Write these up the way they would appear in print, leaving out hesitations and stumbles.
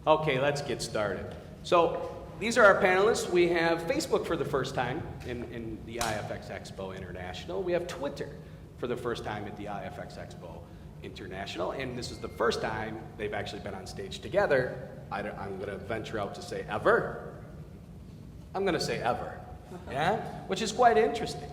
Okay, let's get started. So these are our panelists. We have Facebook for the first time in the IFX Expo International. We have Twitter for the first time at the IFX Expo International. And this is the first time they've actually been on stage together. I'm going to venture out to say ever. I'm going to say ever, yeah? Which is quite interesting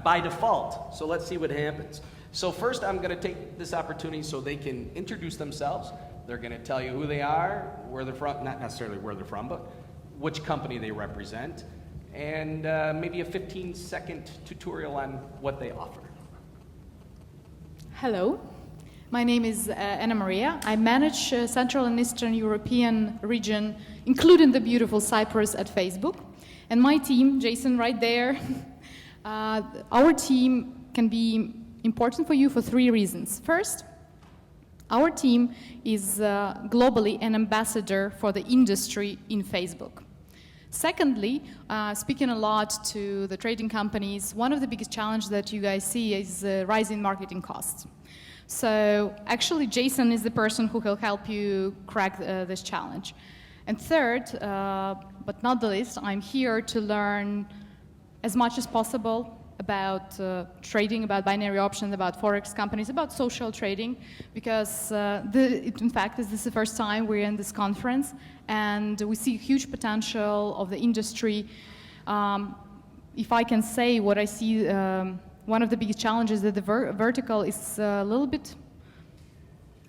by default. So let's see what happens. So first I'm going to take this opportunity so they can introduce themselves. They're going to tell you who they are, where they're from, not necessarily where they're from, but which company they represent, and maybe a 15-second tutorial on what they offer. Hello, my name is Anna Maria. I manage Central and Eastern European region, including the beautiful Cyprus at Facebook. And my team, Jason right there, our team can be important for you for 3 reasons. First, our team is globally an ambassador for the industry in Facebook. Secondly, speaking a lot to the trading companies, one of the biggest challenges that you guys see is rising marketing costs. So actually, Jason is the person who will help you crack this challenge. And third, but not the least, I'm here to learn as much as possible about trading, about binary options, about forex companies, about social trading, because in fact, this is the first time we're in this conference, and we see huge potential of the industry. If I can say what I see, one of the biggest challenges that the vertical is a little bit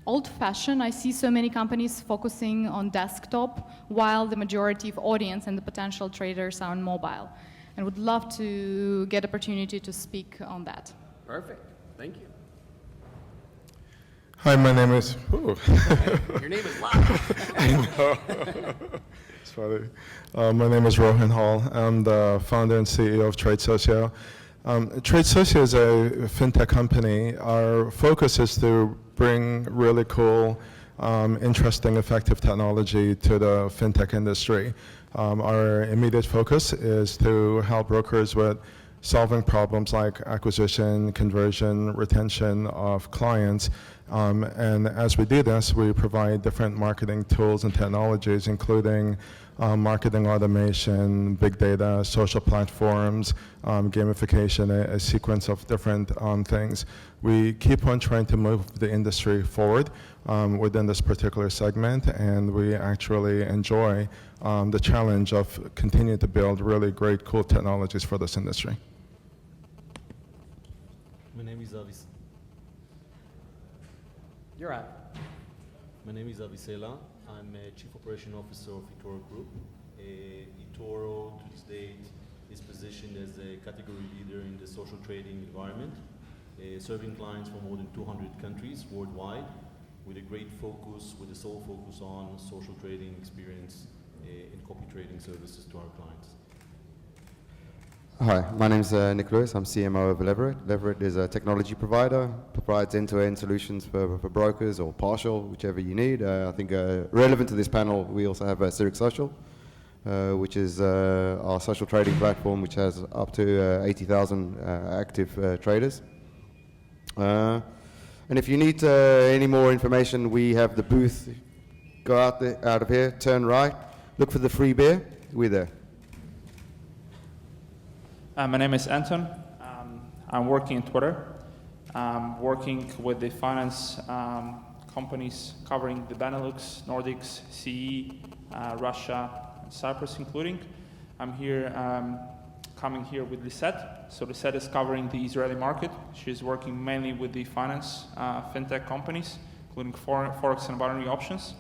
old-fashioned. I see so many companies focusing on desktop, while the majority of audience and the potential traders are on mobile. And would love to get opportunity to speak on that. Perfect. Thank you. Hi, my name is... Your name is loud. I know. It's funny. My name is Rohan Hall. I'm the founder and CEO of TRADESOCIO. TRADESOCIO is a fintech company. Our focus is to bring really cool, interesting, effective technology to the fintech industry. Our immediate focus is to help brokers with solving problems like acquisition, conversion, retention of clients. And as we do this, we provide different marketing tools and technologies, including marketing automation, big data, social platforms, gamification, a sequence of different things. We keep on trying to move the industry forward within this particular segment, and we actually enjoy the challenge of continuing to build really great, cool technologies for this industry. My name is Avi. You're on. My name is Avi Sella. I'm a Chief Operation Officer of ETORO Group. ETORO, to this date, is positioned as a category leader in the social trading environment, serving clients from more than 200 countries worldwide, with a great focus, with a sole focus on social trading experience and copy trading services to our clients. Hi, my name is Nicc Lewis. I'm CMO of LEVERATE. LEVERATE is a technology provider, provides end-to-end solutions for brokers or partial, whichever you need. I think relevant to this panel, we also have Nicc Social, which is our social trading platform, which has up to 80,000 active traders. And if you need any more information, we have the booth. Go out of here, turn right, look for the free beer. We're there. My name is Anton. I'm working in Twitter. I'm working with the finance companies covering the Benelux, Nordics, CE, Russia, and Cyprus including. I'm here, coming here with Lisette. So Lisette is covering the Israeli market. She's working mainly with the finance fintech companies, including forex and binary options.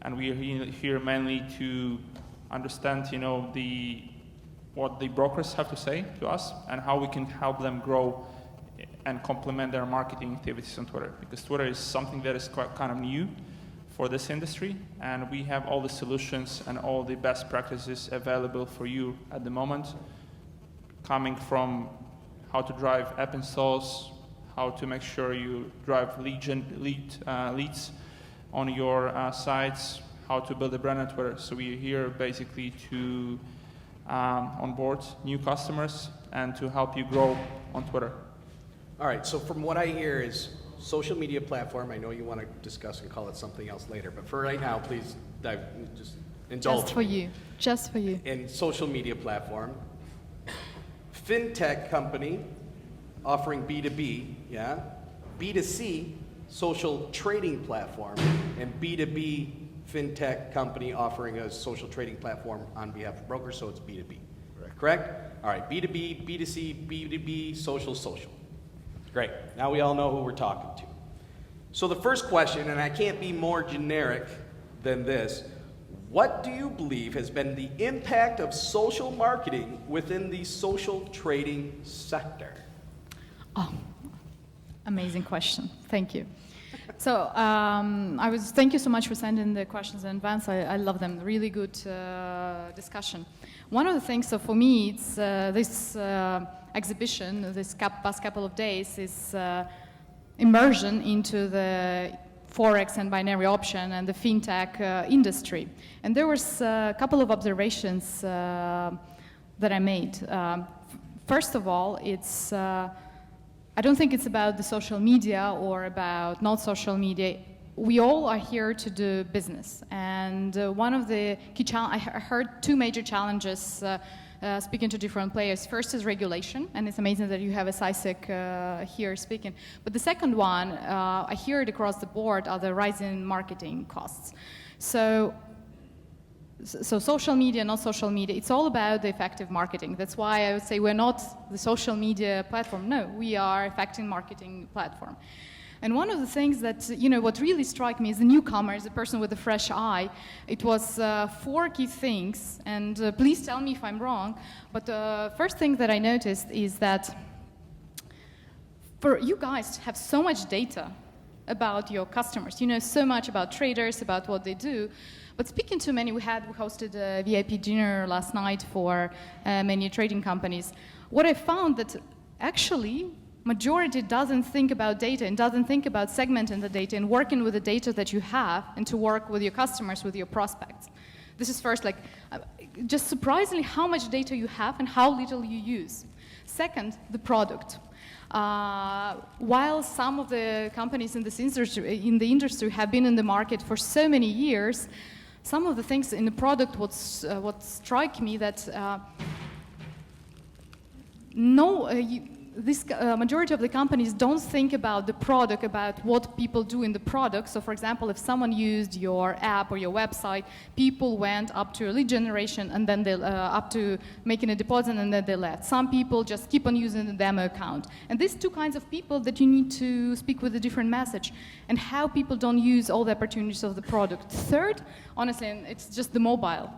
And we are here mainly to understand, what the brokers have to say to us and how we can help them grow and complement their marketing activities on Twitter. Because Twitter is something that is quite kind of new for this industry, and we have all the solutions and all the best practices available for you at the moment, coming from how to drive app installs, how to make sure you drive leads on your sites, how to build a brand on Twitter. So we're here basically to onboard new customers and to help you grow on Twitter. All right, so from what I hear is social media platform. I know you want to discuss and call it something else later, but for right now, please just indulge. Just for you. Just for you. In social media platform, fintech company offering B2B, yeah, B2C social trading platform, and B2B fintech company offering a social trading platform on behalf of brokers, so it's B2B. Correct? All right, B2B, B2C, B2B, social. Great. Now we all know who we're talking to. So the first question, and I can't be more generic than this, what do you believe has been the impact of social marketing within the social trading sector? Oh, amazing question. Thank you. So thank you so much for sending the questions in advance. I love them. Really good discussion. One of the things, so for me, it's this exhibition, this past couple of days, is immersion into the Forex and binary option and the fintech industry. And there was a couple of observations that I made. First of all, it's I don't think it's about the social media or about not social media. We all are here to do business. And one of the key challenges, I heard two major challenges speaking to different players. First is regulation, and it's amazing that you have a CISIC here speaking. But the second one, I hear it across the board, are the rising marketing costs. So social media, not social media, it's all about the effective marketing. That's why I would say we're not the social media platform. No, we are effective marketing platform. And one of the things that, what really struck me as a newcomer, as a person with a fresh eye, it was 4 key things, and please tell me if I'm wrong, but the first thing that I noticed is that for you guys to have so much data about your customers, you know so much about traders, about what they do, but speaking to many, we hosted a VIP dinner last night for many trading companies. What I found that actually majority doesn't think about data and doesn't think about segmenting the data and working with the data that you have and to work with your customers, with your prospects. This is first, just surprisingly how much data you have and how little you use. Second, the product. While some of the companies in the industry have been in the market for so many years, some of the things in the product, what strike me that this majority of the companies don't think about the product, about what people do in the product. So for example, if someone used your app or your website, people went up to a lead generation and then they up to making a deposit and then they left. Some people just keep on using the demo account. And these two kinds of people that you need to speak with a different message and how people don't use all the opportunities of the product. Third, honestly, it's just the mobile.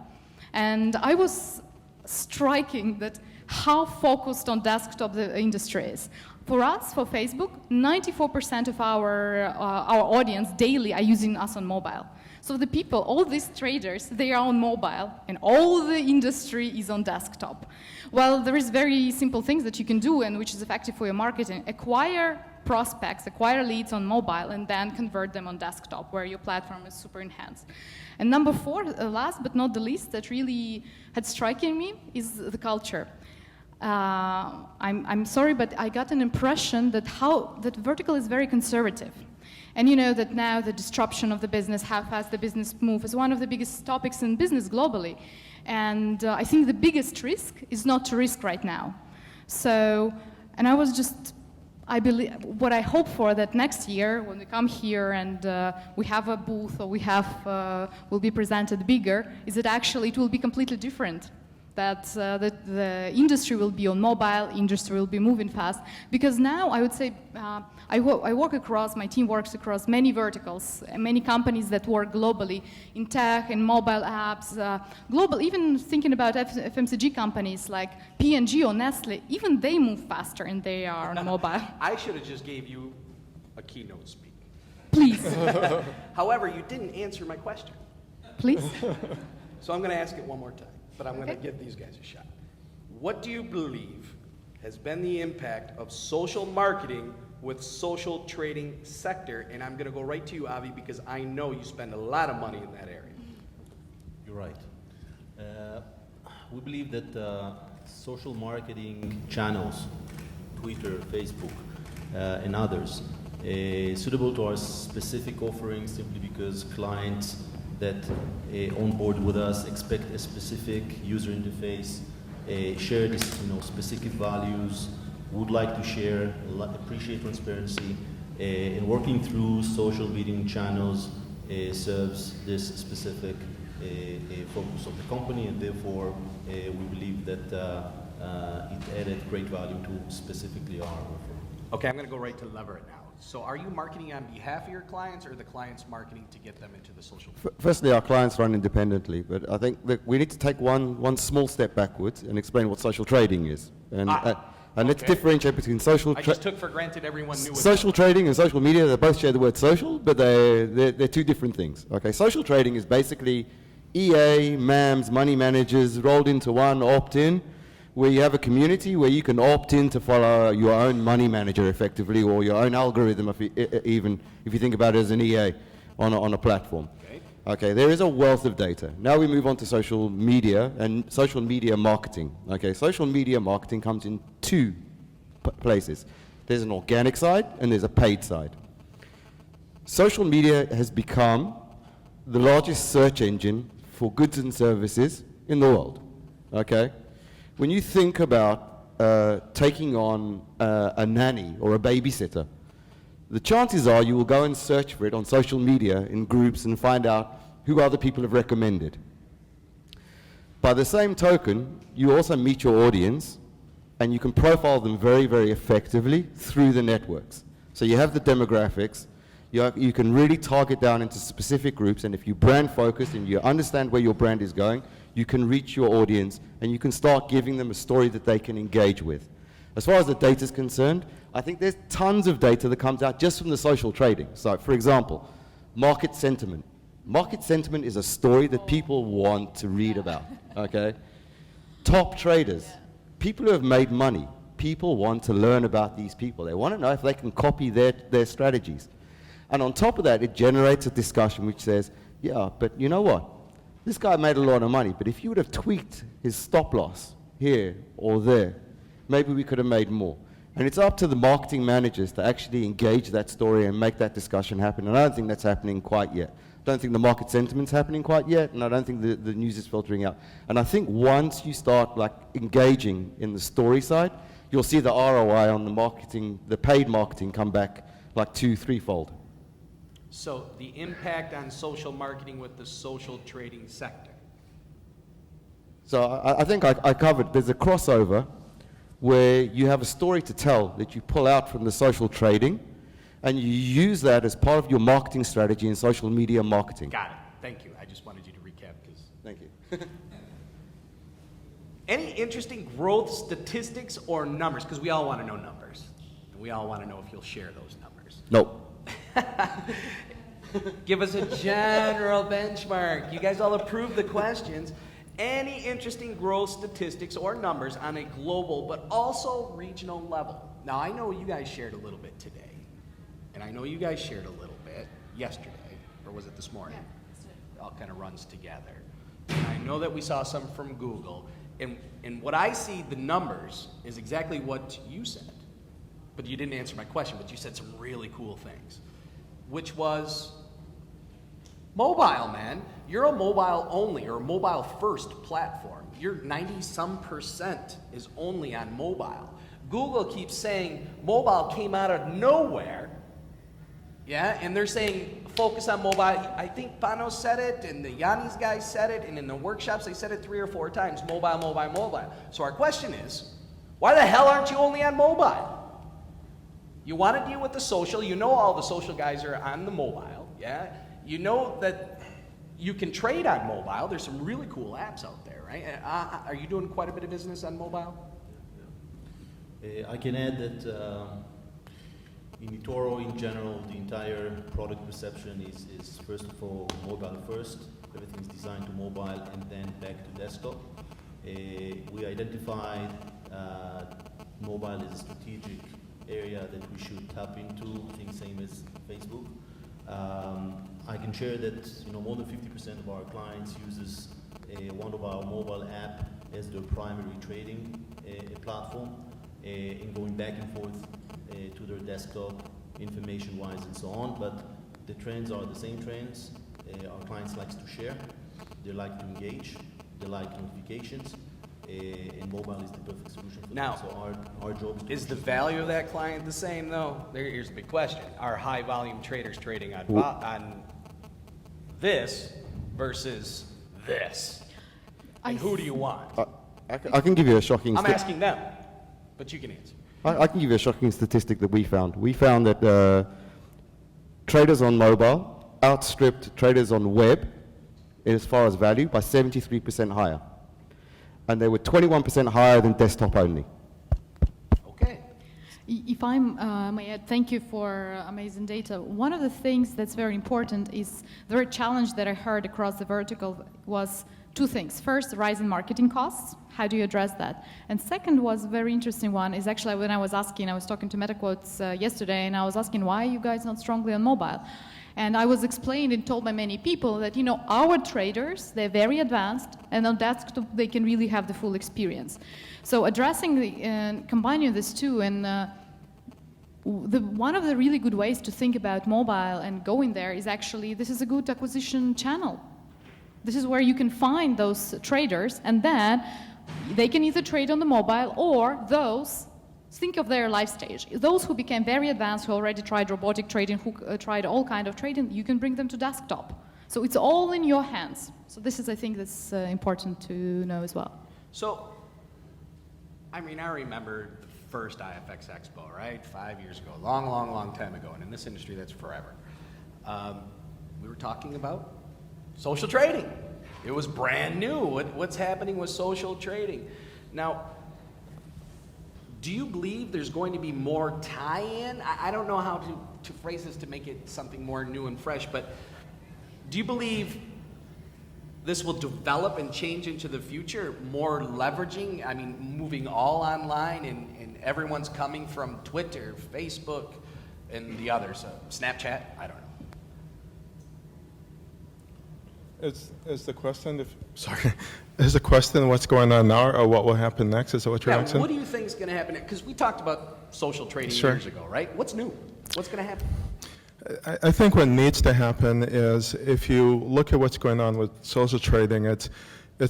And I was striking that how focused on desktop the industry is. For us, for Facebook, 94% of our audience daily are using us on mobile. So the people, all these traders, they are on mobile, and all the industry is on desktop. Well, there is very simple things that you can do and which is effective for your marketing. Acquire prospects, acquire leads on mobile, and then convert them on desktop, where your platform is super enhanced. And number 4, last but not the least, that really had striking me is the culture. I'm sorry, but I got an impression that that vertical is very conservative. And you know that now the disruption of the business, how fast the business moves, is one of the biggest topics in business globally. And I think the biggest risk is not to risk right now. So, and I believe, what I hope for that next year when we come here and we have a booth or will be presented bigger, is that actually it will be completely different. That the industry will be on mobile, industry will be moving fast. Because now I would say, my team works across many verticals, many companies that work globally in tech and mobile apps, global, even thinking about FMCG companies like P&G or Nestle, even they move faster and they are on mobile. I should have just gave you a keynote speak. Please. However, you didn't answer my question. Please. So I'm going to ask it one more time. But I'm going to give these guys a shot. What do you believe has been the impact of social marketing with social trading sector? And I'm going to go right to you, Avi, because I know you spend a lot of money in that area. You're right. We believe that social marketing channels, Twitter, Facebook, and others, suitable to our specific offerings simply because clients that onboard with us expect a specific user interface, share this, specific values, would like to share, appreciate transparency, and working through social media channels serves this specific focus of the company, and therefore we believe that it added great value to specifically our offering. Okay, I'm going to go right to LEVERATE now. So are you marketing on behalf of your clients, or the clients marketing to get them into the social media? Firstly, our clients run independently, but I think that we need to take one small step backwards and explain what social trading is. And let's okay. differentiate between social I just took for granted everyone knew what social trading and social media. They both share the word social, but they're two different things. Okay, social trading is basically EA, MAMs, money managers rolled into one opt-in, where you have a community where you can opt in to follow your own money manager effectively, or your own algorithm, even if you think about it as an EA on a platform. Okay, there is a wealth of data. Now we move on to social media and social media marketing. Okay, social media marketing comes in two places. There's an organic side and there's a paid side. Social media has become the largest search engine for goods and services in the world. Okay? When you think about taking on a nanny or a babysitter, the chances are you will go and search for it on social media in groups and find out who other people have recommended. By the same token, you also meet your audience and you can profile them very, very effectively through the networks. So you have the demographics, you can really target down into specific groups, and if you brand focus and you understand where your brand is going, you can reach your audience and you can start giving them a story that they can engage with. As far as the data is concerned, I think there's tons of data that comes out just from the social trading. So for example, market sentiment. Market sentiment is a story that people want to read about, okay? Top traders, people who have made money, people want to learn about these people. They want to know if they can copy their strategies. And on top of that, it generates a discussion which says, yeah, but you know what? This guy made a lot of money, but if you would have tweaked his stop loss here or there, maybe we could have made more. And it's up to the marketing managers to actually engage that story and make that discussion happen. And I don't think that's happening quite yet. I don't think the market sentiment's happening quite yet, and I don't think the news is filtering out. And I think once you start engaging in the story side, you'll see the ROI on the marketing, the paid marketing come back 2-3-fold. So the impact on social marketing with the social trading sector. So I think I covered, there's a crossover where you have a story to tell that you pull out from the social trading, and you use that as part of your marketing strategy in social media marketing. Got it. Thank you. I just wanted you to recap because. Thank you. Any interesting growth statistics or numbers? Because we all want to know numbers. And we all want to know if you'll share those numbers. No. Give us a general benchmark. You guys all approved the questions. Any interesting growth statistics or numbers on a global but also regional level? Now, I know you guys shared a little bit today. And I know you guys shared a little bit yesterday, or was it this morning? Yeah, it all kind of runs together. And I know that we saw some from Google. And what I see, the numbers, is exactly what you said. But you didn't answer my question, but you said some really cool things. Which was mobile, man. You're a mobile only or mobile first platform. Your 90-some% is only on mobile. Google keeps saying mobile came out of nowhere. Yeah, and they're saying focus on mobile. I think Panos said it, and the Yanni's guys said it, and in the workshops they said it 3 or 4 times, mobile, mobile, mobile. So our question is, why the hell aren't you only on mobile? You want to deal with the social, you know all the social guys are on the mobile, yeah? You know that you can trade on mobile. There's some really cool apps out there, right? Are you doing quite a bit of business on mobile? I can add that in eTORO in general, the entire product perception is first of all mobile first. Everything is designed to mobile and then back to desktop. We identified mobile as a strategic area that we should tap into, I think same as Facebook. I can share that more than 50% of our clients uses one of our mobile app as their primary trading platform, and going back and forth to their desktop information-wise and so on, but the trends are the same trends. Our clients like to share, they like to engage, they like notifications, and mobile is the perfect solution for Now, them. So our job Is the value of that client the same, though? Here's the big question. Are high-volume traders trading on this versus this? And who do you want? I can give you a shocking. I'm asking them, but you can answer. I can give you a shocking statistic that we found. We found that traders on mobile outstripped traders on web as far as value by 73% higher. And they were 21% higher than desktop only. Okay. If I may add, thank you for amazing data. One of the things that's very important is the very challenge that I heard across the vertical was two things. First, the rise in marketing costs. How do you address that? And second was a very interesting one is actually when I was talking to MetaQuotes yesterday, and I was asking, why are you guys not strongly on mobile? And I was explained and told by many people that, you know, our traders, they're very advanced, and on desktop, they can really have the full experience. So addressing combining these two, and one of the really good ways to think about mobile and going there is actually, this is a good acquisition channel. This is where you can find those traders, and then they can either trade on the mobile or those, think of their life stage. Those who became very advanced, who already tried robotic trading, who tried all kind of trading, you can bring them to desktop. So it's all in your hands. So this is, I think, that's important to know as well. So, I mean, I remember the first IFX Expo, right? 5 years ago, long time ago, and in this industry, that's forever. We were talking about social trading. It was brand new. What's happening with social trading? Now, do you believe there's going to be more tie-in? I don't know how to phrase this to make it something more new and fresh, but do you believe this will develop and change into the future? More leveraging, I mean, moving all online and everyone's coming from Twitter, Facebook, and the others, Snapchat, I don't know. Is the question, is the question what's going on now or what will happen next? Is that what you're asking? What do you think is going to happen? Because we talked about social trading years ago, right? What's new? What's going to happen? I think what needs to happen is if you look at what's going on with social trading, it's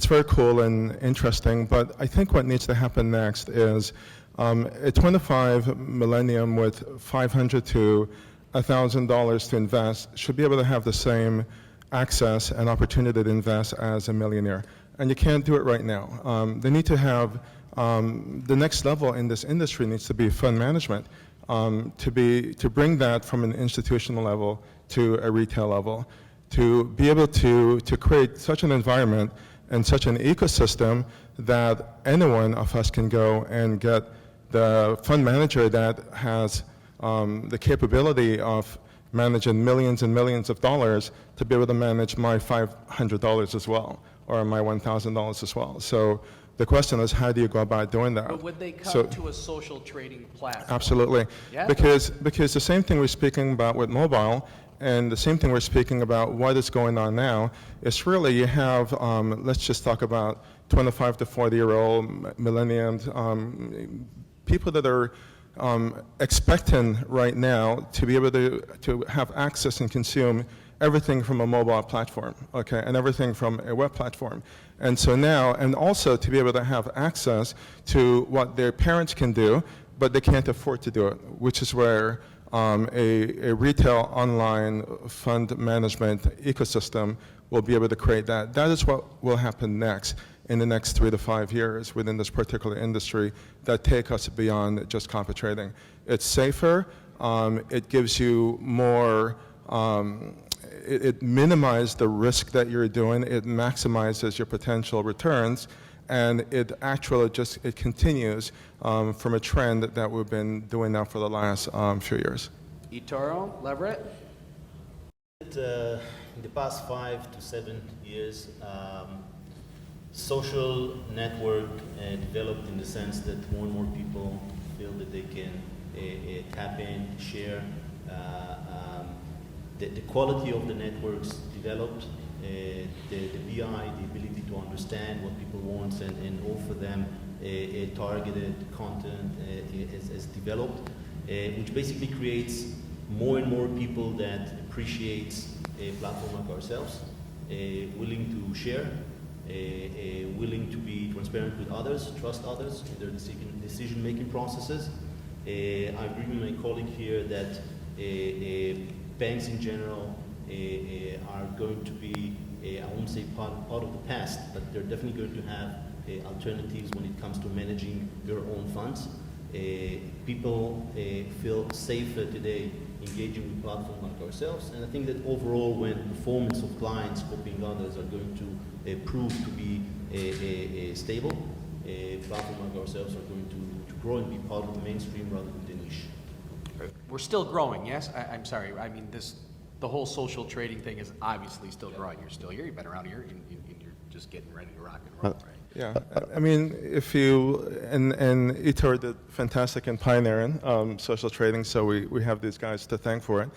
very cool and interesting, but I think what needs to happen next is a 25 millennium with $500 to $1,000 to invest should be able to have the same access and opportunity to invest as a millionaire. And you can't do it right now. They need to have, the next level in this industry needs to be fund management, to bring that from an institutional level to a retail level, to be able to create such an environment and such an ecosystem that any one of us can go and get the fund manager that has the capability of managing millions and millions of dollars to be able to manage my $500 as well, or my $1,000 as well. So the question is, how do you go about doing that? But would they come to a social trading platform? Absolutely. Yeah? Because the same thing we're speaking about with mobile, and the same thing we're speaking about what is going on now, is really you have, let's just talk about 25 to 40-year-old millennials, people that are expecting right now to be able to have access and consume everything from a mobile platform, okay, and everything from a web platform. And so now, and also to be able to have access to what their parents can do, but they can't afford to do it, which is where a retail online fund management ecosystem will be able to create that. That is what will happen next in the next 3 to 5 years within this particular industry that take us beyond just copy trading. It's safer, it gives you more, it minimizes the risk that you're doing, it maximizes your potential returns, and it actually it continues from a trend that we've been doing now for the last few years. eTORO, Leverate? In the past 5 to 7 years, social network developed in the sense that more and more people feel that they can tap in, share. The quality of the networks developed, the BI, the ability to understand what people want and offer them targeted content is developed, which basically creates more and more people that appreciates a platform like ourselves, willing to share, willing to be transparent with others, trust others in their decision-making processes. I agree with my colleague here that banks in general are going to be, I won't say part of the past, but they're definitely going to have alternatives when it comes to managing their own funds. People feel safer today engaging with platforms like ourselves, and I think that overall, when performance of clients copying others are going to prove to be stable, platforms like ourselves are going to grow and be part of the mainstream rather than the niche. We're still growing, yes? I'm sorry, I mean, the whole social trading thing is obviously still growing. You're still here, you've been around here, and you're just getting ready to rock and roll, right? Yeah, I mean, if you, and ETORO did fantastic in pioneering social trading, so we have these guys to thank for it.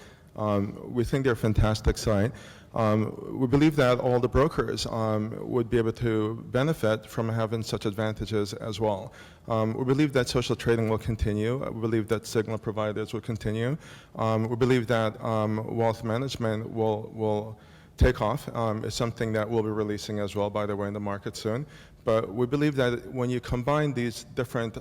We think they're a fantastic site. We believe that all the brokers would be able to benefit from having such advantages as well. We believe that social trading will continue. We believe that signal providers will continue. We believe that wealth management will take off. It's something that we'll be releasing as well, by the way, in the market soon. But we believe that when you combine these different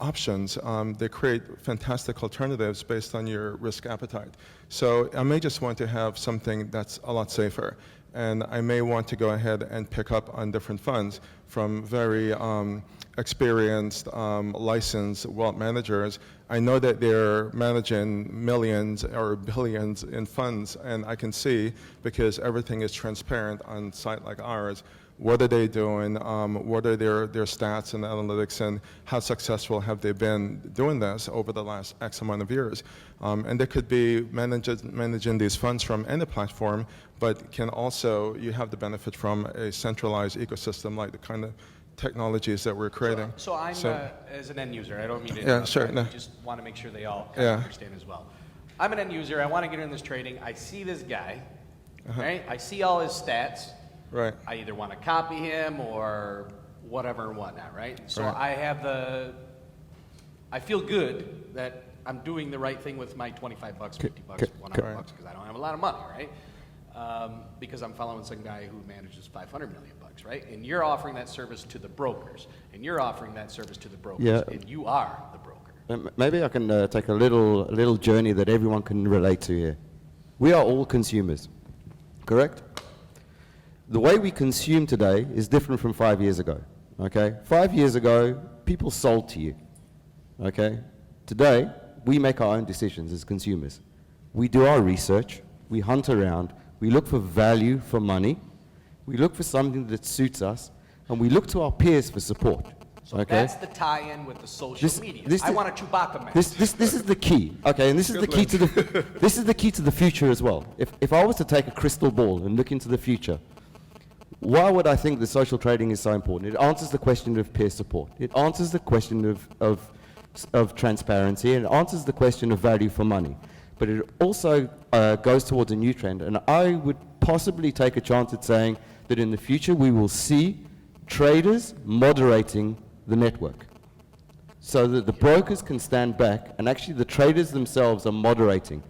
options, they create fantastic alternatives based on your risk appetite. So I may just want to have something that's a lot safer, and I may want to go ahead and pick up on different funds from very experienced, licensed wealth managers. I know that they're managing millions or billions in funds, and I can see, because everything is transparent on a site like ours, what are they doing, what are their stats and analytics, and how successful have they been doing this over the last X amount of years. And they could be managing these funds from any platform, but can also, you have the benefit from a centralized ecosystem like the kind of technologies that we're creating. So I'm, as an end user, I don't mean to Yeah, interrupt, sure, I no. just want to make sure they all kind of understand as well. I'm an end user, I want to get in this trading, I see this guy, right? I see all his stats. Right. I either want to copy him or whatever and whatnot, right? So Right. I feel good that I'm doing the right thing with my 25 bucks, 50 bucks, 100 bucks, because I don't have a lot of money, right? Because I'm following some guy who manages 500 million bucks, right? And you're offering that service to the brokers, and you're offering that service to the brokers, Yeah. and you are the broker. Maybe I can take a little journey that everyone can relate to here. We are all consumers, correct? The way we consume today is different from 5 years ago, okay? 5 years ago, people sold to you, okay? Today, we make our own decisions as consumers. We do our research, we hunt around, we look for value for money, we look for something that suits us, and we look to our peers for support. So okay? that's the tie-in with the social media. I want a Chewbacca man. This is the key, okay? And this is the key to the this is the key to the future as well. If I was to take a crystal ball and look into the future, why would I think that social trading is so important? It answers the question of peer support. It answers the question of transparency, and it answers the question of value for money. But it also goes towards a new trend, and I would possibly take a chance at saying that in the future we will see traders moderating the network, so that the brokers can stand back, and actually the traders themselves are moderating.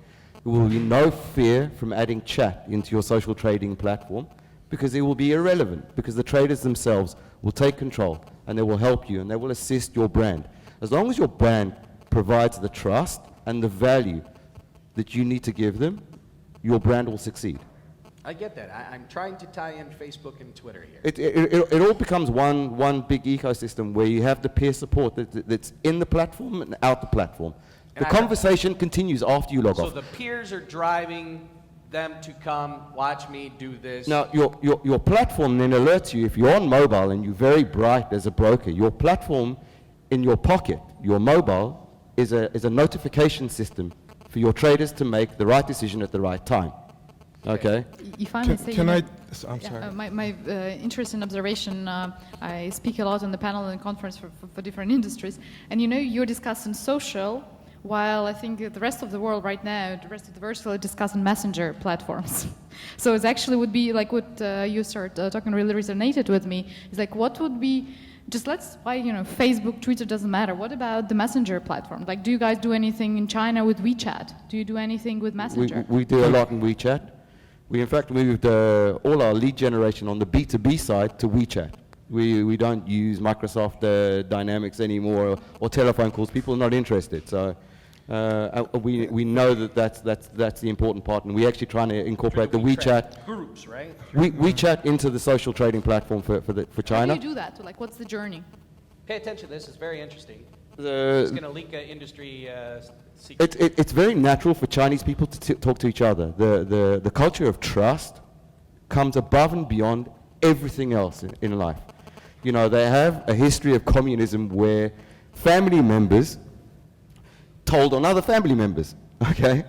There will be no fear from adding chat into your social trading platform, because it will be irrelevant, because the traders themselves will take control, and they will help you, and they will assist your brand. As long as your brand provides the trust and the value that you need to give them, your brand will succeed. I get that. I'm trying to tie in Facebook and Twitter here. It all becomes one big ecosystem where you have the peer support that's in the platform and out the platform. And The conversation continues after you log So off. the peers are driving them to come, watch me do this. Now, your platform then alerts you, if you're on mobile and you're very bright as a broker, your platform in your pocket, your mobile, is a notification system for your traders to make the right decision at the right time. Okay? If I may say, I'm sorry. my interesting observation, I speak a lot on the panel and conference for different industries, and you're discussing social, while I think the rest of the world right now, the rest of the world is discussing messenger platforms. So it actually would be like what you start talking really resonated with me, is like what would be Just why, Facebook, Twitter doesn't matter. What about the messenger platform? Like, do you guys do anything in China with WeChat? Do you do anything with Messenger? We do a lot in WeChat. We in fact moved all our lead generation on the B2B side to WeChat. We don't use Microsoft Dynamics anymore or telephone calls. People are not interested. So we know that's the important part, and we're actually trying to incorporate the WeChat groups, right? WeChat into the social trading platform for China. How do you do that? Like, what's the journey? Pay attention to this, it's very interesting. The- It's going to leak industry secrets. It's very natural for Chinese people to talk to each other. The culture of trust comes above and beyond everything else in life. They have a history of communism where family members told on other family members, okay?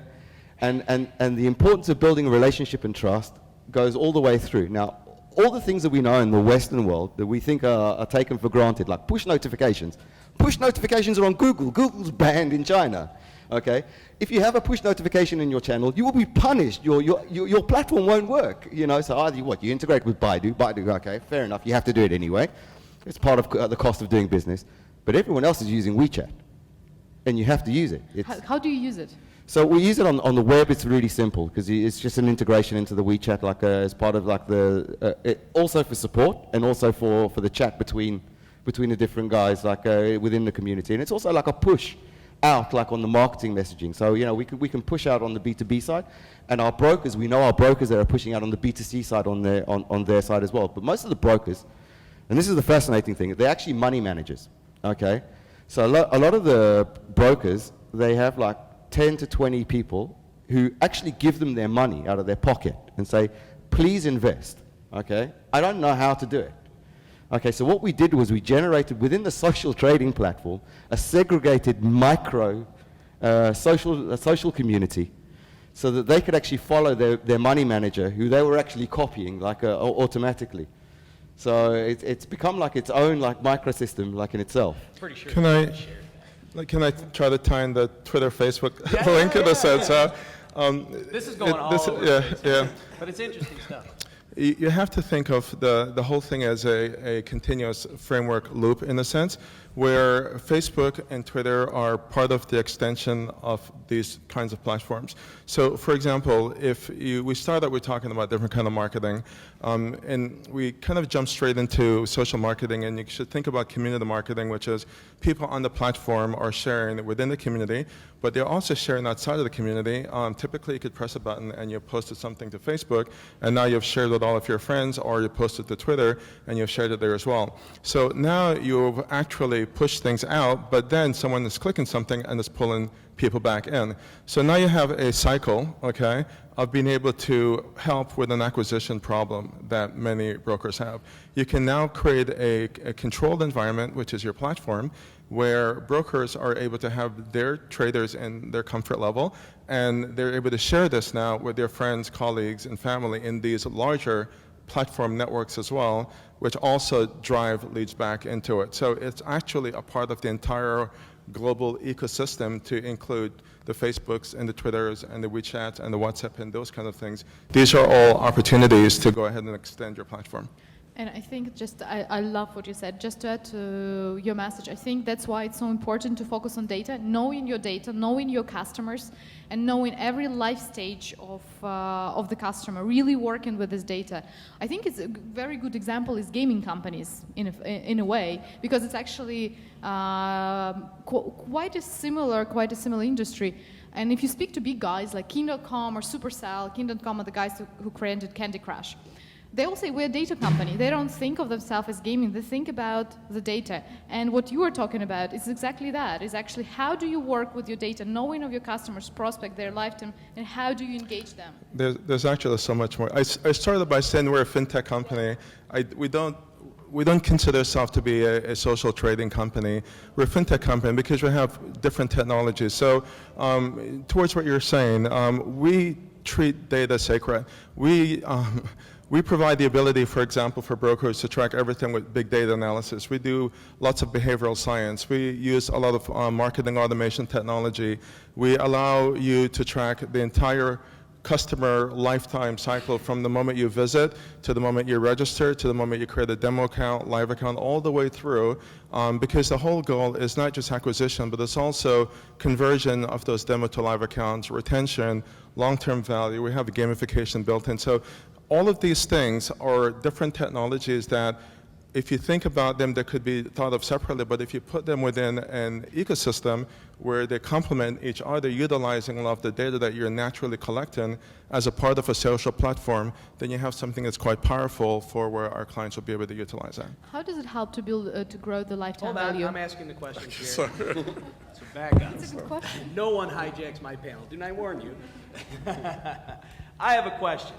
And the importance of building a relationship and trust goes all the way through. Now, all the things that we know in the Western world that we think are taken for granted, like push notifications. Push notifications are on Google. Google's banned in China, okay? If you have a push notification in your channel, you will be punished. Your platform won't work, So either you integrate with Baidu, okay, fair enough, you have to do it anyway. It's part of the cost of doing business. But everyone else is using WeChat, and you have to use it. How do you use it? So we use it on the web. It's really simple because it's just an integration into the WeChat, like as part of like also for support and also for the chat between the different guys, like within the community. And it's also like a push out, like on the marketing messaging. So we can push out on the B2B side, and our brokers, we know our brokers that are pushing out on the B2C side on their side as well. But most of the brokers, and this is the fascinating thing, they're actually money managers. Okay, so a lot of the brokers, they have like 10 to 20 people who actually give them their money out of their pocket and say, please invest, okay? I don't know how to do it. Okay, so what we did was we generated within the social trading platform a segregated micro social community so that they could actually follow their money manager who they were actually copying like automatically. So it's become like its own like microsystem like in itself. Pretty sure. Can I try to tie in the Twitter, Facebook link in a sense? This is going all over the place, yeah. But it's interesting stuff. You have to think of the whole thing as a continuous framework loop in a sense, where Facebook and Twitter are part of the extension of these kinds of platforms. So, for example, we started with talking about different kind of marketing, and we kind of jumped straight into social marketing, and you should think about community marketing, which is people on the platform are sharing within the community, but they're also sharing outside of the community. Typically, you could press a button and you posted something to Facebook, and now you've shared with all of your friends, or you posted to Twitter, and you've shared it there as well. So now you've actually pushed things out, but then someone is clicking something and is pulling people back in. So now you have a cycle, okay, of being able to help with an acquisition problem that many brokers have. You can now create a controlled environment, which is your platform, where brokers are able to have their traders in their comfort level, and they're able to share this now with their friends, colleagues, and family in these larger platform networks as well, which also drive leads back into it. So it's actually a part of the entire global ecosystem to include the Facebooks and the Twitters and the WeChat and the WhatsApp and those kind of things. These are all opportunities to go ahead and extend your platform. And I think I love what you said. Just to add to your message, I think that's why it's so important to focus on data, knowing your data, knowing your customers, and knowing every life stage of the customer, really working with this data. I think it's a very good example is gaming companies in a way, because it's actually quite a similar industry. And if you speak to big guys like King.com or Supercell, King.com are the guys who created Candy Crush. They all say we're a data company. They don't think of themselves as gaming. They think about the data. And what you are talking about is exactly that. Is actually how do you work with your data, knowing of your customers, prospect, their lifetime, and how do you engage them? There's actually so much more. I started by saying we're a fintech company. We don't consider ourselves to be a social trading company. We're a fintech company because we have different technologies. So towards what you're saying, we treat data sacred. We provide the ability, for example, for brokers to track everything with big data analysis. We do lots of behavioral science. We use a lot of marketing automation technology. We allow you to track the entire customer lifetime cycle from the moment you visit to the moment you register to the moment you create a demo account, live account, all the way through, because the whole goal is not just acquisition, but it's also conversion of those demo to live accounts, retention, long-term value. We have gamification built in. So all of these things are different technologies that, if you think about them, they could be thought of separately, but if you put them within an ecosystem where they complement each other, utilizing a lot of the data that you're naturally collecting as a part of a social platform, then you have something that's quite powerful for where our clients will be able to utilize that. How does it help to build to grow the lifetime Hold on, value? I'm asking the questions here. So back up. That's a good question. No one hijacks my panel. Didn't I warn you? I have a question.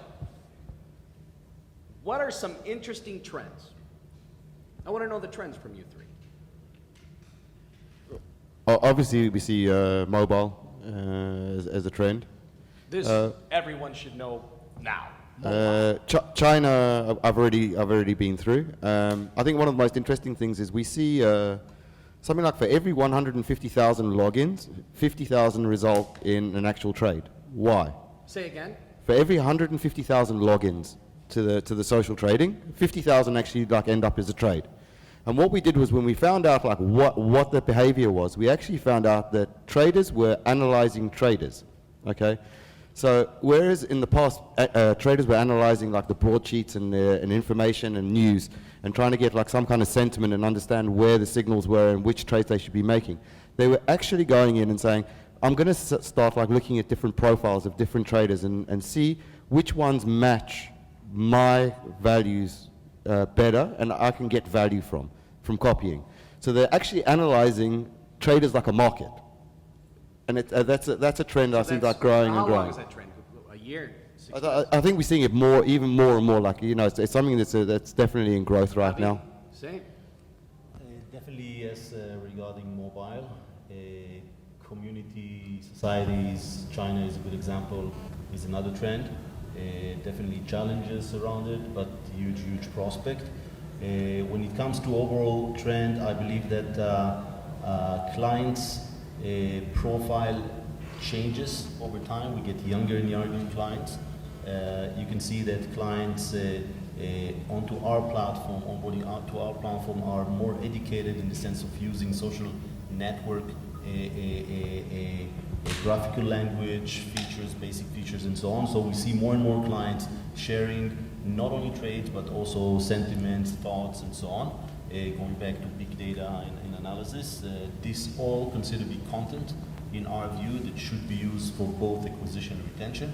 What are some interesting trends? I want to know the trends from you three. Obviously, we see mobile as a trend. This everyone should know now. China, I've already been through. I think one of the most interesting things is we see something like for every 150,000 logins, 50,000 result in an actual trade. Why? Say again. For every 150,000 logins to the social trading, 50,000 actually end up as a trade. And what we did was, when we found out what the behavior was, we actually found out that traders were analyzing traders. Okay, so whereas in the past traders were analyzing the broadsheets and information and news and trying to get some kind of sentiment and understand where the signals were and which trades they should be making, they were actually going in and saying, I'm going to start looking at different profiles of different traders and see which ones match my values better and I can get value from copying. So they're actually analyzing traders like a market. And that's a trend I see growing and growing. How long is that trend? A year? 6 months? I think we're seeing it even more and more. It's something that's definitely in growth right now. Same. Definitely, yes, regarding mobile. Community societies, China is a good example, is another trend. Definitely challenges around it, but huge prospect. When it comes to overall trend, I believe that clients' profile changes over time. We get younger and younger clients. You can see that clients onto our platform, onboarding to our platform, are more educated in the sense of using social network, graphical language features, basic features, and so on. So we see more and more clients sharing not only trades, but also sentiments, thoughts, and so on. Going back to big data and analysis, this all considered to be content, in our view, that should be used for both acquisition and retention.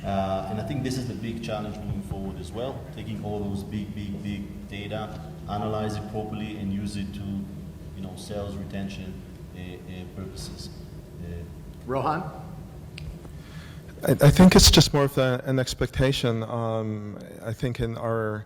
And I think this is the big challenge moving forward as well, taking all those big data, analyze it properly, and use it to, sales, retention purposes. Rohan? I think it's just more of an expectation, I think, in our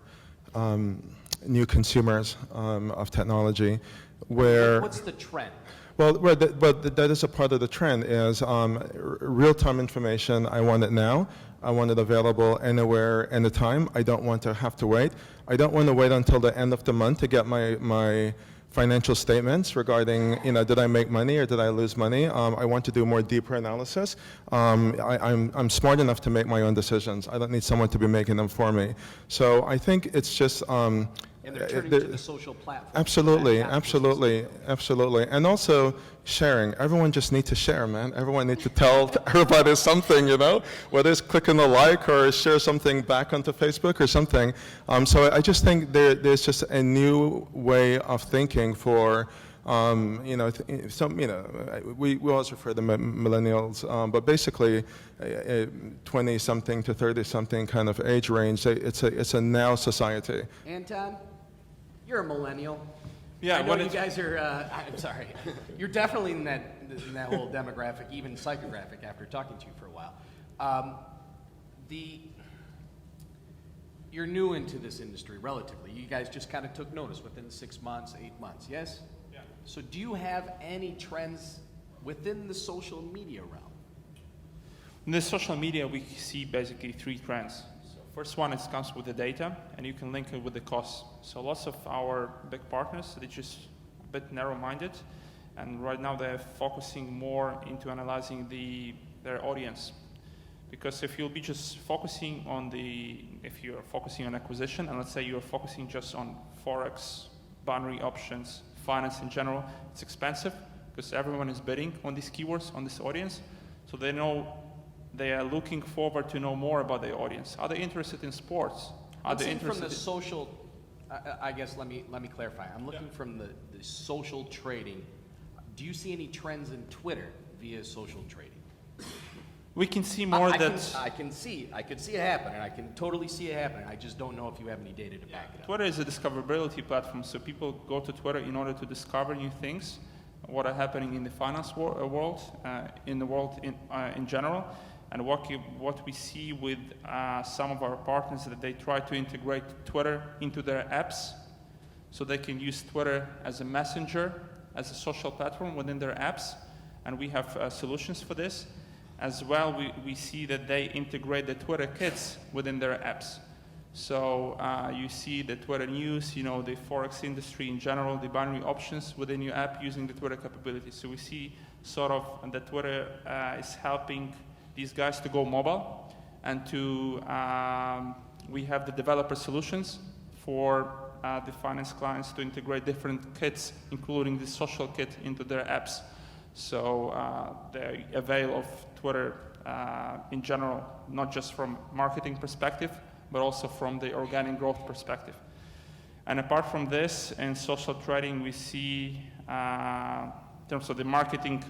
new consumers of technology, where... What's the trend? Well, that is a part of the trend, is real-time information. I want it now. I want it available anywhere, anytime. I don't want to have to wait. I don't want to wait until the end of the month to get my financial statements regarding, did I make money or did I lose money? I want to do more deeper analysis. I'm smart enough to make my own decisions. I don't need someone to be making them for me. So I think it's just... and they're turning to the social platform. Absolutely. And also sharing. Everyone just needs to share, man. Everyone needs to tell everybody something, whether it's clicking a like or share something back onto Facebook or something. So I just think there's just a new way of thinking for, we always refer to millennials, but basically 20-something to 30-something kind of age range. It's a now society. Anton? You're a millennial. Yeah, I know you guys are, I'm sorry. You're definitely in that whole demographic, even psychographic, after talking to you for a while. You're new into this industry, relatively. You guys just kind of took notice within 6 months, 8 months, yes? Yeah. So do you have any trends within the social media realm? In the social media, we see basically 3 trends. First one, it comes with the data, and you can link it with the costs. So lots of our big partners, they're just a bit narrow-minded, and right now they're focusing more into analyzing their audience. Because if you'll be just focusing on if you're focusing on acquisition, and let's say you're focusing just on Forex, binary options, finance in general, it's expensive because everyone is bidding on these keywords, on this audience. So they are looking forward to know more about their audience. Are they interested in sports? Are they interested from the social, I guess let me clarify. I'm looking from the social trading. Do you see any trends in Twitter via social trading? We can see more I that could see it happen, and I can totally see it happening. I just don't know if you have any data to back it up. Twitter is a discoverability platform, so people go to Twitter in order to discover new things, what are happening in the finance world, in the world in general, and what we see with some of our partners that they try to integrate Twitter into their apps, so they can use Twitter as a messenger, as a social platform within their apps, and we have solutions for this. As well, we see that they integrate the Twitter kits within their apps. So you see the Twitter news, the Forex industry in general, the binary options within your app using the Twitter capabilities. So we see sort of that Twitter is helping these guys to go mobile, and we have the developer solutions for the finance clients to integrate different kits, including the social kit, into their apps. So they avail of Twitter in general, not just from marketing perspective, but also from the organic growth perspective. And apart from this, in social trading, we see, in terms of the marketing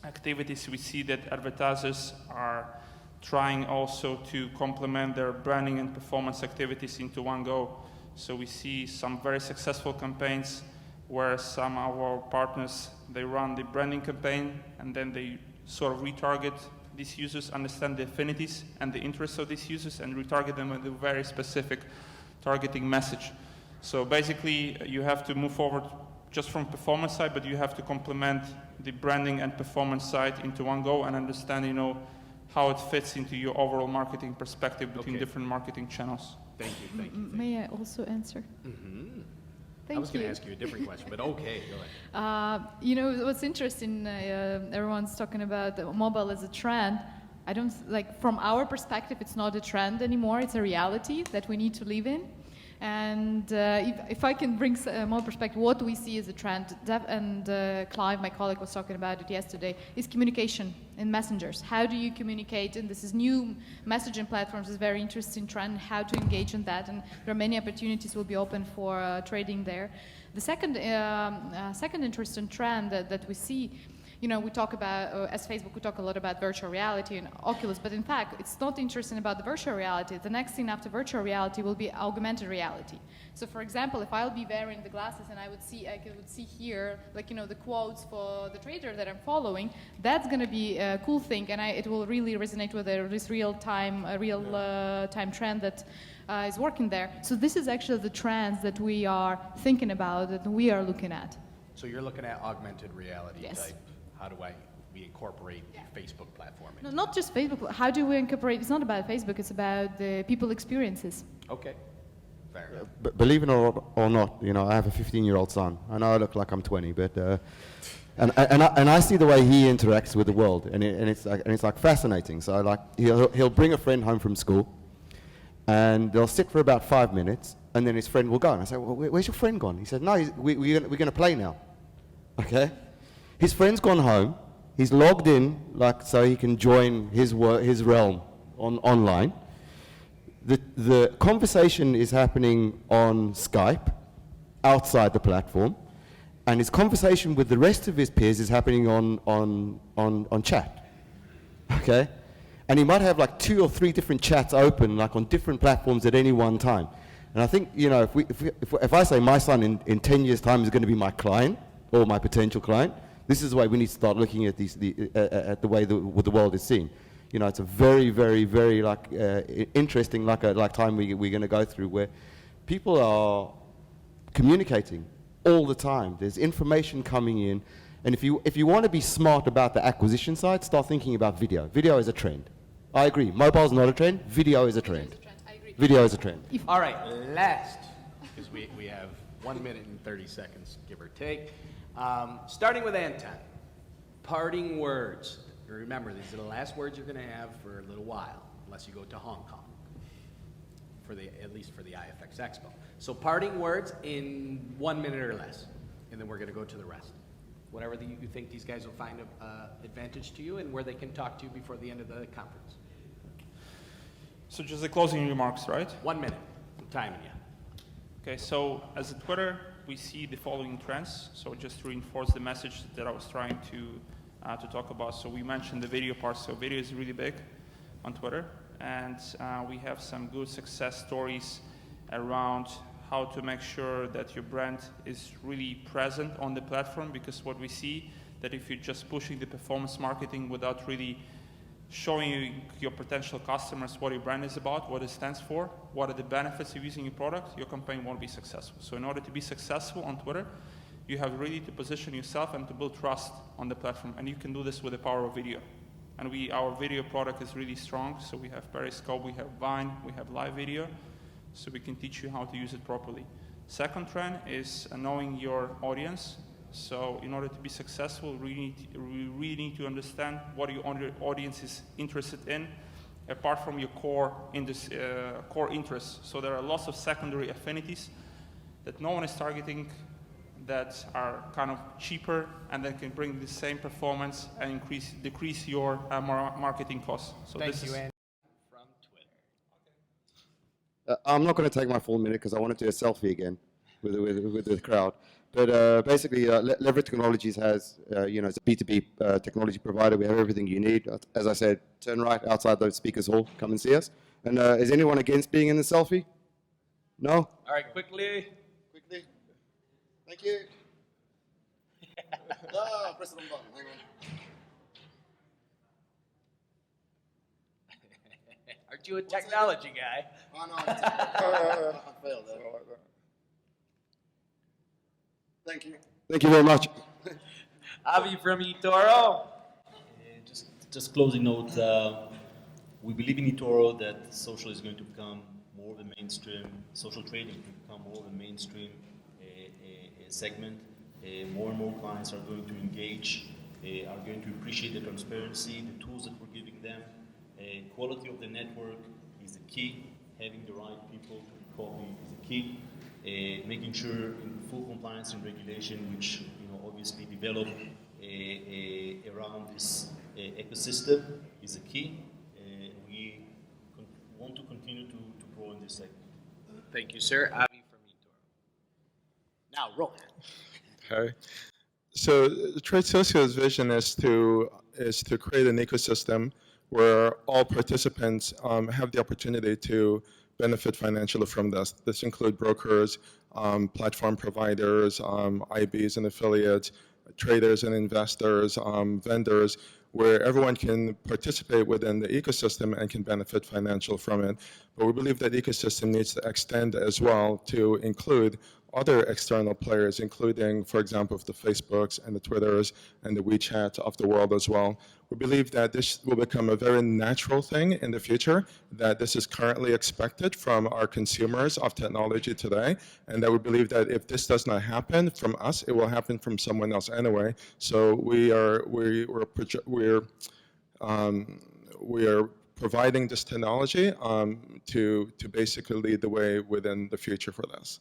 activities, we see that advertisers are trying also to complement their branding and performance activities into one go. So we see some very successful campaigns where some of our partners, they run the branding campaign, and then they sort of retarget these users, understand the affinities and the interests of these users, and retarget them with a very specific targeting message. So basically, you have to move forward just from performance side, but you have to complement the branding and performance side into one go and understand, how it fits into your overall marketing perspective between different marketing channels. Thank you. May I also answer? Mm-hmm. Thank I was going you. to ask you a different question, but okay, go ahead. What's interesting, everyone's talking about mobile as a trend. I don't, from our perspective, it's not a trend anymore. It's a reality that we need to live in. And if I can bring more perspective, what we see as a trend, and Clive, my colleague, was talking about it yesterday, is communication in messengers. How do you communicate? And this is new messaging platforms is a very interesting trend, how to engage in that. And there are many opportunities will be open for trading there. The second interesting trend that we see, we talk about, as Facebook, we talk a lot about virtual reality and Oculus, but in fact, it's not interesting about the virtual reality. The next thing after virtual reality will be augmented reality. So for example, if I'll be wearing the glasses and I would see here, the quotes for the trader that I'm following, that's going to be a cool thing, and it will really resonate with this real-time trend that is working there. So this is actually the trends that we are thinking about, that we are looking at. So you're looking at augmented reality type. How do we incorporate the Facebook platform? No, not just Facebook. How do we incorporate? It's not about Facebook. It's about the people experiences. Okay, fair enough. But believe it or not, I have a 15-year-old son. I know I look like I'm 20, but and I see the way he interacts with the world, and it's fascinating. So he'll bring a friend home from school, and they'll sit for about 5 minutes, and then his friend will go. And I say, well, where's your friend gone? He said, no, we're going to play now. Okay. His friend's gone home. He's logged in, so he can join his realm online. The conversation is happening on Skype, outside the platform, and his conversation with the rest of his peers is happening on chat. Okay, and he might have 2 or 3 different chats open, on different platforms at any one time. And I think if I say my son in 10 years' time is going to be my client or my potential client, this is the way we need to start looking at at the way the world is seen. It's a very, very, very interesting time we're going to go through, where people are communicating all the time. There's information coming in, and if you want to be smart about the acquisition side, start thinking about video. Video is a trend. I agree. Mobile's not a trend. Video is a trend. I agree. Video is a trend. All right, last, because we have 1 minute and 30 seconds, give or take. Starting with Anton, parting words. Remember, these are the last words you're going to have for a little while, unless you go to Hong Kong, at least for the IFX Expo. So parting words in 1 minute or less, and then we're going to go to the rest. Whatever you think these guys will find advantage to you and where they can talk to you before the end of the conference. So just the closing remarks, right? 1 minute. I'm timing you. Okay, so as a Twitter, we see the following trends. So just to reinforce the message that I was trying to talk about. So we mentioned the video part. So video is really big on Twitter. And we have some good success stories around how to make sure that your brand is really present on the platform, because what we see that if you're just pushing the performance marketing without really showing your potential customers what your brand is about, what it stands for, what are the benefits of using your product, your campaign won't be successful. So in order to be successful on Twitter, you have really to position yourself and to build trust on the platform. And you can do this with the power of video. And our video product is really strong. So we have Periscope, we have Vine, we have live video. So we can teach you how to use it properly. Second trend is knowing your audience. So in order to be successful, we really need to understand what your audience is interested in, apart from your core interests. So there are lots of secondary affinities that no one is targeting that are kind of cheaper and that can bring the same performance and decrease your marketing costs. So Thank you, Andy. From Twitter. I'm not going to take my full minute because I want to do a selfie again with the crowd. But basically, Leverate Technologies has, it's a B2B technology provider. We have everything you need. As I said, turn right outside the speakers hall. Come and see us. And is anyone against being in the selfie? No? All right, quickly. Quickly. Thank you. No, press the wrong button. Hang on. Aren't you a technology guy? Oh, no. I failed that. Thank you. Thank you very much. Avi from eToro. Just closing note, we believe in eToro that social is going to become more of a mainstream, social trading to become more of a mainstream segment. More and more clients are going to engage, are going to appreciate the transparency, the tools that we're giving them. Quality of the network is the key. Having the right people to copy is the key. Making sure in full compliance and regulation, which obviously develop around this ecosystem, is the key. We want to continue to grow in this segment. Thank you, sir. Avi from eToro. Now, Rohan. Okay. So TRADESOCIO's vision is to create an ecosystem where all participants have the opportunity to benefit financially from this. This includes brokers, platform providers, IBs and affiliates, traders and investors, vendors, where everyone can participate within the ecosystem and can benefit financially from it. But we believe that ecosystem needs to extend as well to include other external players, including, for example, the Facebooks and the Twitters and the WeChat of the world as well. We believe that this will become a very natural thing in the future, that this is currently expected from our consumers of technology today, and that we believe that if this does not happen from us, it will happen from someone else anyway. So we are providing this technology to basically lead the way within the future for this.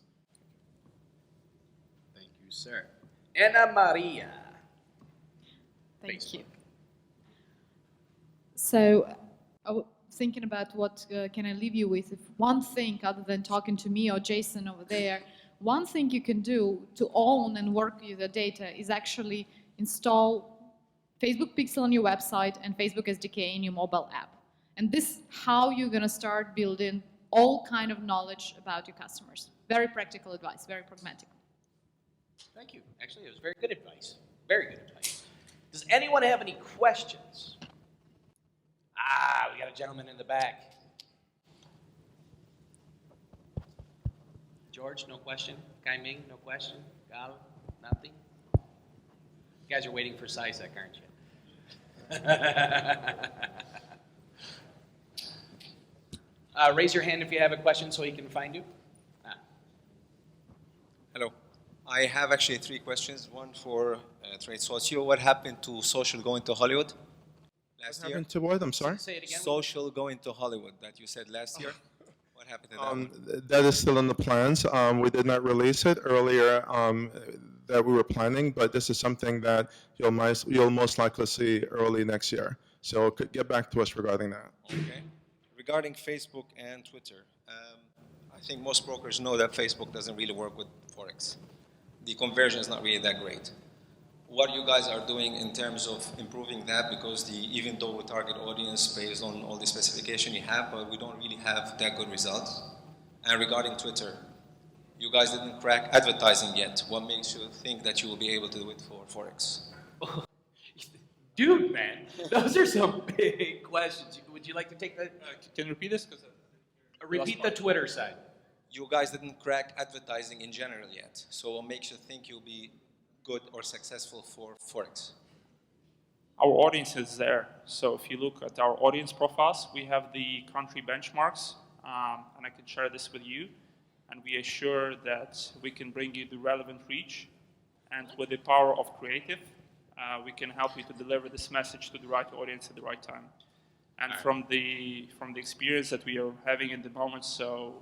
Thank you, sir. Ana Maria. Thank you. So I was thinking about what can I leave you with. If one thing, other than talking to me or Jason over there, one thing you can do to own and work with the data is actually install Facebook Pixel on your website and Facebook SDK in your mobile app. And this is how you're going to start building all kind of knowledge about your customers. Very practical advice, very pragmatic. Thank you. Actually, it was very good advice. Very good advice. Does anyone have any questions? We got a gentleman in the back. George, no question. Kai Ming, no question. Gal, nothing. You guys are waiting for SciSec, aren't you? Raise your hand if you have a question so he can find you. Hello. I have actually 3 questions. One for TRADESOCIO. What happened to social going to Hollywood? last What year? happened to what? I'm sorry. Say it again. Social going to Hollywood that you said last year. What happened to that? one? That is still in the plans. We did not release it earlier that we were planning, but this is something that you'll most likely see early next year. So get back to us regarding that. Okay. Regarding Facebook and Twitter, I think most brokers know that Facebook doesn't really work with Forex. The conversion is not really that great. What you guys are doing in terms of improving that, because even though we target audience based on all the specification you have, but we don't really have that good results. And regarding Twitter, you guys didn't crack advertising yet. What makes you think that you will be able to do it for Forex? Dude, man, those are some big questions. Would you like to take that? Can you repeat this? Repeat the Twitter side. You guys didn't crack advertising in general yet. So what makes you think you'll be good or successful for Forex? Our audience is there. So if you look at our audience profiles, we have the country benchmarks, and I can share this with you. And we assure that we can bring you the relevant reach, and with the power of creative, we can help you to deliver this message to the right audience at the right time. And from the experience that we are having at the moment, so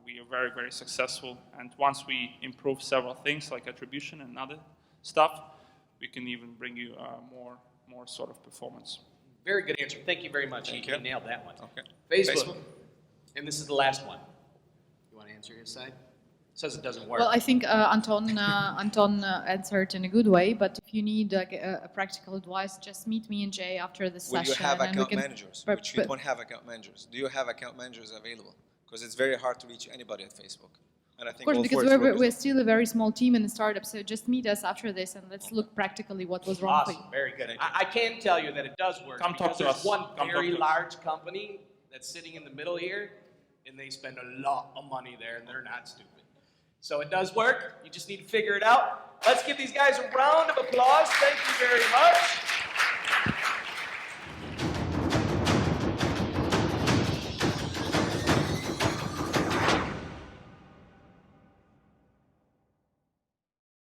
we are very, very successful. And once we improve several things like attribution and other stuff, we can even bring you more sort of performance. Very good answer. Thank you very much. Thank You you. nailed that one. Okay. Facebook. And this is the last one. You want to answer his side? Says it doesn't work. Well, I think Anton answered in a good way, but if you need like a practical advice, just meet me and Jay after the Will session. you have and we account can- managers, but- which you but- don't have account managers? Do you have account managers available? Because it's very hard to reach anybody at Facebook. And I think Of course, all because Forex we're brokers- still a very small team in the startup, so just meet us after this and let's look practically what was wrong for Awesome. you. Very good. I can tell you that it does work. Come talk because to there's us. one Come very talk to us. large company that's sitting in the middle here, and they spend a lot of money there, and they're not stupid. So it does work. You just need to figure it out. Let's give these guys a round of applause. Thank you very much.